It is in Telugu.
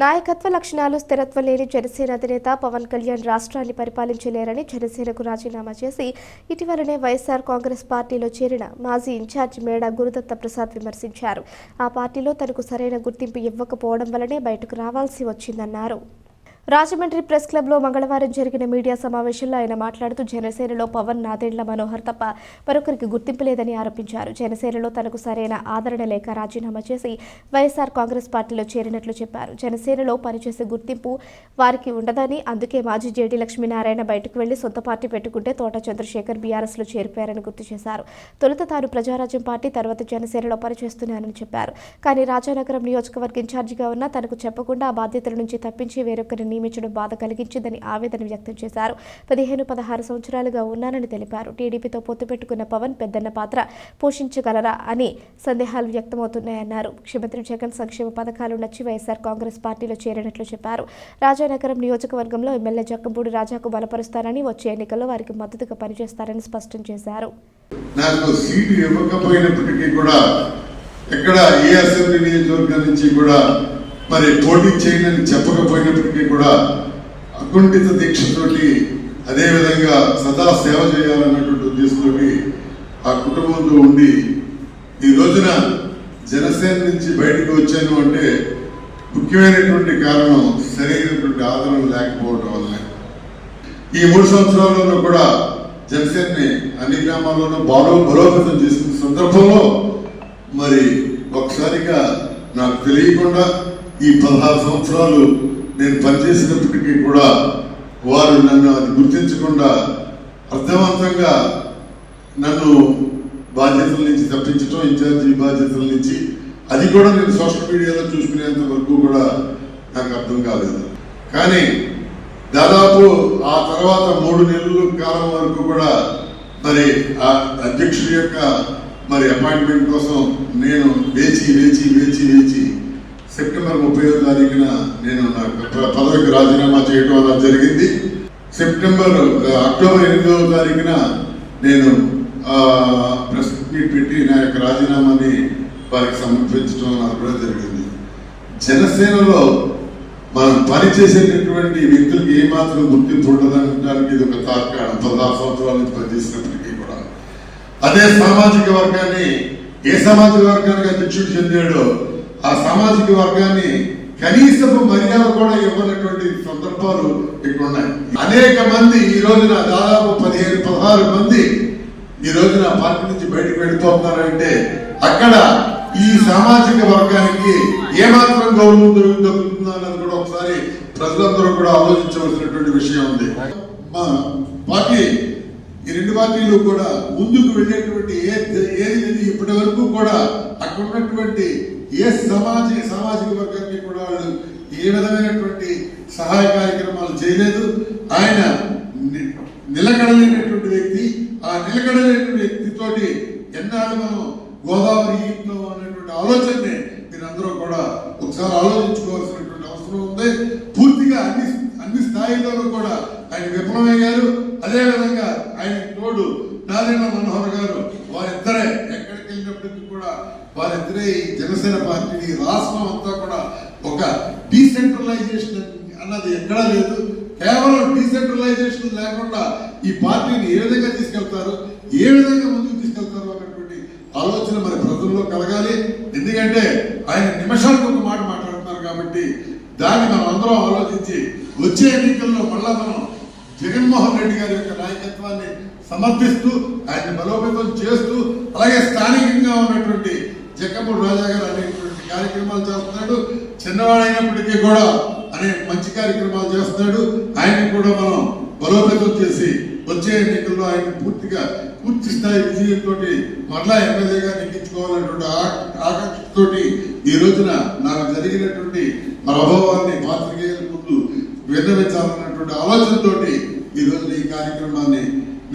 నాయకత్వ లక్షణాలు స్థిరత్వం లేని జనసేన అధినేత పవన్ కళ్యాణ్ రాష్ట్రాన్ని పరిపాలించలేరని జనసేనకు రాజీనామా చేసి ఇటీవలనే వైఎస్ఆర్ కాంగ్రెస్ పార్టీలో చేరిన మాజీ ఇన్ఛార్జ్ మేడా గురుదత్త ప్రసాద్ విమర్శించారు. ఆ పార్టీలో తనకు సరైన గుర్తింపు ఇవ్వకపోవడం వల్లనే బయటకు రావాల్సి వచ్చిందన్నారు. రాజమండ్రి ప్రెస్ క్లబ్లో మంగళవారం జరిగిన మీడియా సమావేశంలో ఆయన మాట్లాడుతూ జనసేనలో పవన్ నాదెండ్ల మనోహర్ తప్ప మరొకరికి గుర్తింపు లేదని ఆరోపించారు. జనసేనలో తనకు సరైన ఆదరణ లేక రాజీనామా చేసి వైఎస్ఆర్ కాంగ్రెస్ పార్టీలో చేరినట్లు చెప్పారు. జనసేనలో పనిచేసే గుర్తింపు వారికి ఉండదని, అందుకే మాజీ జేడీ లక్ష్మీనారాయణ బయటకు వెళ్లి సొంత పార్టీ పెట్టుకుంటే తోట చంద్రశేఖర్ బీఆర్ఎస్లో చేరిపోయారని గుర్తు చేశారు. తొలుత తాను ప్రజారాజ్యం పార్టీ, తర్వాత జనసేనలో పనిచేస్తున్నానని చెప్పారు. కానీ రాజానగరం నియోజకవర్గ ఇన్ఛార్జిగా ఉన్న తనకు చెప్పకుండా ఆ బాధ్యతల నుంచి తప్పించి వేరొకరిని నియమించడం బాధ కలిగించిందని ఆవేదన వ్యక్తం చేశారు. 15-16 సంవత్సరాలుగా ఉన్నానని తెలిపారు. టీడీపీతో పొత్తు పెట్టుకున్న పవన్ పెద్దన్న పాత్ర పోషించగలరా అని సందేహాలు వ్యక్తమవుతున్నాయన్నారు. ముఖ్యమంత్రి జగన్ సంక్షేమ పథకాలు నచ్చి వైఎస్ఆర్ కాంగ్రెస్ పార్టీలో చేరినట్లు చెప్పారు. రాజానగరం నియోజకవర్గంలో ఎమ్మెల్యే జక్కంపూడి రాజాకు బలపరుస్తారని, వచ్చే ఎన్నికల్లో వారికి మద్దతుగా పనిచేస్తారని స్పష్టం చేశారు. నాకు సీటు ఇవ్వకపోయినప్పటికీ కూడా ఎక్కడ ఏ అసెంబ్లీ నియోజకవర్గం నుంచి కూడా మరి పోటీ చేయనని చెప్పకపోయినప్పటికీ కూడా అకుంఠిత దీక్షతోటి, అదేవిధంగా సదా సేవ చేయాలన్నటువంటి ఉద్దేశంతో ఆ కుటుంబంతో ఉండి ఈ రోజున జనసేన నుంచి బయటకు వచ్చాను అంటే ముఖ్యమైనటువంటి కారణం సరైనటువంటి ఆదరణ లేకపోవడం వల్లనే. ఈ 3 సంవత్సరాల్లోనూ కూడా జనసేనని అన్ని గ్రామాల్లోనూ బలోపేతం చేసిన సందర్భంలో మరి ఒకసారిగా నాకు తెలియకుండా ఈ 16 సంవత్సరాలు నేను పనిచేసినప్పటికీ కూడా వారు నన్ను అది గుర్తించకుండా అర్థవంతంగా నన్ను బాధ్యతల నుంచి తప్పించడం, ఇన్ఛార్జి బాధ్యతల నుంచి, అది కూడా నేను సోషల్ మీడియాలో చూసుకునేంత వరకు కూడా నాకు అర్థం కాలేదు. కానీ దాదాపు ఆ తర్వాత 3 నెలల కాలం వరకు కూడా మరి ఆ అధ్యక్షుడి యొక్క మరి అపాయింట్మెంట్ కోసం నేను వేచి సెప్టెంబర్ 30వ తారీఖున నేను నా పదవికి రాజీనామా చేయడం అలా జరిగింది. అక్టోబర్ 8వ తారీఖున నేను ప్రెస్ మీట్ పెట్టి నా యొక్క రాజీనామాని వారికి సమర్పించడం అది కూడా జరిగింది. జనసేనలో మనం పనిచేసేటటువంటి వ్యక్తులకి ఏమాత్రం గుర్తింపు ఉండదనడానికి ఇది ఒక తార్కాణం. 16 సంవత్సరాల నుంచి పనిచేసినప్పటికీ కూడా అదే సామాజిక వర్గాన్ని, ఏ సామాజిక వర్గానికి అధ్యక్షుడు చెందాడో ఆ సామాజిక వర్గాన్ని కనీసపు మర్యాద కూడా ఇవ్వనటువంటి సందర్భాలు ఇక్కడ ఉన్నాయి. అనేక మంది ఈ రోజున దాదాపు 15-16 మంది ఈ రోజున పార్టీ నుంచి బయటకు వెళ్ళిపోతున్నారంటే అక్కడ ఈ సామాజిక వర్గానికి ఏమాత్రం గౌరవం దొరుకుతుందో అన్నది కూడా ఒకసారి ప్రజలందరూ కూడా ఆలోచించవలసినటువంటి విషయం ఉంది. మా పార్టీ, ఈ 2 పార్టీలు కూడా ముందుకు వెళ్ళేటువంటి ఏది ఇప్పటి వరకు కూడా అక్కడ ఉన్నటువంటి ఏ సామాజిక వర్గానికి కూడా వాళ్ళు ఏ విధమైనటువంటి సహాయ కార్యక్రమాలు చేయలేదు. ఆయన నిలకడలేనటువంటి వ్యక్తి. ఆ నిలకడలేనటువంటి వ్యక్తితోటి ఎన్నాళ్ళు మనం గోదావరి ఇంట్లో అనేటువంటి ఆలోచనని మీరందరూ కూడా ఒకసారి ఆలోచించుకోవాల్సినటువంటి అవసరం ఉంది. పూర్తిగా అన్ని స్థాయిల్లోనూ కూడా ఆయన విఫలమయ్యారు. అదేవిధంగా ఆయన తోడు నాదెండ్ల మనోహర్ గారు, వారిద్దరే ఎక్కడికి వెళ్ళినప్పటికీ కూడా వారిద్దరే ఈ జనసేన పార్టీని రాష్ట్రం అంతా కూడా ఒక డీసెంట్రలైజేషన్ అన్నది ఎక్కడా లేదు. కేవలం డీసెంట్రలైజేషన్ లేకుండా ఈ పార్టీని ఏ విధంగా తీసుకెళ్తారు, ఏ విధంగా ముందుకు తీసుకెళ్తారు అన్నటువంటి ఆలోచన మరి ప్రజల్లో కలగాలి. ఎందుకంటే ఆయన నిమిషానికి ఒక మాట మాట్లాడుతున్నారు కాబట్టి దాన్ని మనం అందరం ఆలోచించి వచ్చే ఎన్నికల్లో మళ్ళా మనం జగన్మోహన్ రెడ్డి గారి యొక్క నాయకత్వాన్ని సమర్థిస్తూ ఆయన బలోపేతం చేస్తూ, అలాగే స్థానికంగా ఉన్నటువంటి జక్కంపూడి రాజా గారు అనేటువంటి కార్యక్రమాలు చేస్తున్నాడు. చిన్నవాడైనప్పటికీ కూడా అనేక మంచి కార్యక్రమాలు చేస్తున్నాడు. ఆయన కూడా మనం బలోపేతం చేసి వచ్చే ఎన్నికల్లో ఆయన పూర్తి స్థాయి విజయంతో మరలా ఎమ్మెల్యేగా నెగ్గించుకోవాలన్నటువంటి ఆకాంక్షతో ఈ రోజున నాకు జరిగినటువంటి ప్రభావాన్ని పాత్రికేయుల ముందు విన్నవించాలన్నటువంటి ఆలోచనతో ఈ రోజున ఈ కార్యక్రమాన్ని